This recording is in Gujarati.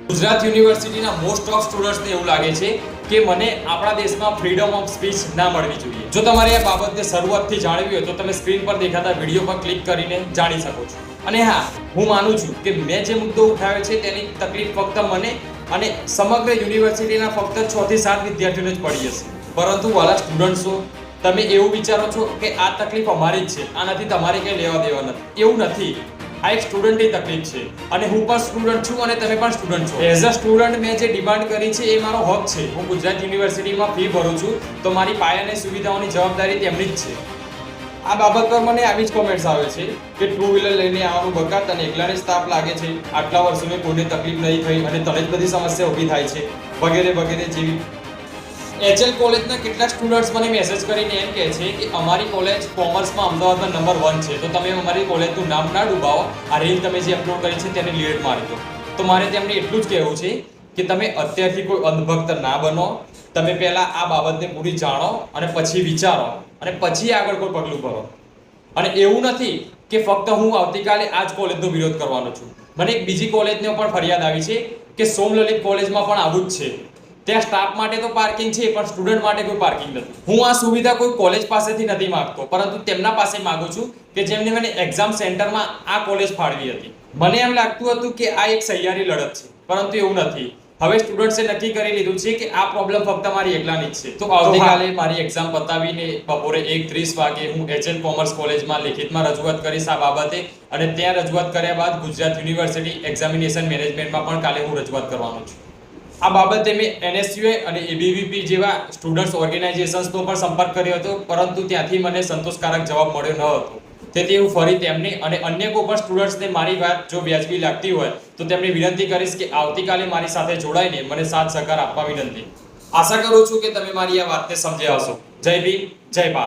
ગુજરાત યુનિવર્સિટીના મોસ્ટ ઓફ સ્ટુડન્ટ્સને એવું લાગે છે કે મને આપણા દેશમાં ફ્રીડમ ઓફ સ્પીચ ના મળવી જોઈએ. જો તમારે આ બાબતને શરૂઆતથી જાણવી હોય તો તમે સ્ક્રીન પર દેખાતા વિડીયો પર ક્લિક કરીને જાણી શકો છો. અને હા, હું માનું છું કે મેં જે મુદ્દો ઉઠાવ્યો છે તેની તકલીફ ફક્ત મને અને સમગ્ર યુનિવર્સિટીના ફક્ત 6 થી 7 વિદ્યાર્થીઓને જ પડી હશે. પરંતુ વાલા સ્ટુડન્ટ્સો, તમે એવું વિચારો છો કે આ તકલીફ અમારી જ છે, આનાથી તમારે કંઈ લેવા દેવા નથી. એવું નથી. આ એક સ્ટુડન્ટની તકલીફ છે અને હું પણ સ્ટુડન્ટ છું અને તમે પણ સ્ટુડન્ટ છો. એઝ અ સ્ટુડન્ટ મેં જે ડિમાન્ડ કરી છે એ મારો હક છે. હું ગુજરાત યુનિવર્સિટીમાં ફી ભરું છું તો મારી પાયાની સુવિધાઓની જવાબદારી તેમની જ છે. આ બાબત પર મને આવી જ કોમેન્ટ્સ આવે છે કે ટુ વ્હીલર લઈને આવવાનું બકાત અને એકલાને જ તાપ લાગે છે, આટલા વર્ષોમાં કોઈને તકલીફ નહીં થઈ અને તને જ બધી સમસ્યા ઊભી થાય છે, વગેરે વગેરે જેવી. એચએલ કોલેજના કેટલાક સ્ટુડન્ટ્સ મને મેસેજ કરીને એમ કહે છે કે અમારી કોલેજ કોમર્સમાં અમદાવાદમાં નંબર 1 છે, તો તમે અમારી કોલેજનું નામ ના ડૂબાવો. આ રીલ તમે જે અપલોડ કરી છે તેને ડિલીટ મારી દો. તો મારે તેમને એટલું જ કહેવું છે કે તમે અત્યારથી કોઈ અંધભક્ત ના બનો. તમે પહેલાં આ બાબતને પૂરી જાણો અને પછી વિચારો અને પછી આગળ કોઈ પગલું ભરો. અને એવું નથી કે ફક્ત હું આવતીકાલે આ જ કોલેજનો વિરોધ કરવાનો છું. મને એક બીજી કોલેજનો પણ ફરિયાદ આવી છે કે સોમલલિત કોલેજમાં પણ આવું જ છે. ત્યાં સ્ટાફ માટે તો પાર્કિંગ છે પણ સ્ટુડન્ટ માટે કોઈ પાર્કિંગ નથી. હું આ સુવિધા કોઈ કોલેજ પાસેથી નથી માંગતો, પરંતુ તેમના પાસે માંગુ છું કે જેમને મને એક્ઝામ સેન્ટરમાં આ કોલેજ ફાળવી હતી. મને એમ લાગતું હતું કે આ એક સહિયારી લડત છે, પરંતુ એવું નથી. હવે સ્ટુડન્ટ્સે નક્કી કરી લીધું છે કે આ પ્રોબ્લેમ ફક્ત મારી એકલાની જ છે. તો આવતીકાલે મારી એક્ઝામ પતાવીને બપોરે 1:30 વાગે હું એચએલ કોમર્સ કોલેજમાં લેખિતમાં રજૂઆત કરીશ આ બાબતે, અને ત્યાં રજૂઆત કર્યા બાદ ગુજરાત યુનિવર્સિટી એક્ઝામિનેશન મેનેજમેન્ટમાં પણ કાલે હું રજૂઆત કરવાનો છું. આ બાબતે મેં NSUI અને ABVP જેવા સ્ટુડન્ટ્સ ઓર્ગેનાઇઝેશન્સનો પણ સંપર્ક કર્યો હતો, પરંતુ ત્યાંથી મને સંતોષકારક જવાબ મળ્યો ન હતો. તેથી હું ફરી તેમને અને અન્ય કોઈ પણ સ્ટુડન્ટ્સને મારી વાત જો વ્યાજબી લાગતી હોય તો તેમને વિનંતી કરીશ કે આવતીકાલે મારી સાથે જોડાઈને મને સાથ સહકાર આપવા વિનંતી. આશા કરું છું કે તમે મારી આ વાતને સમજ્યા હશો. જય ભીમ, જય ભારત.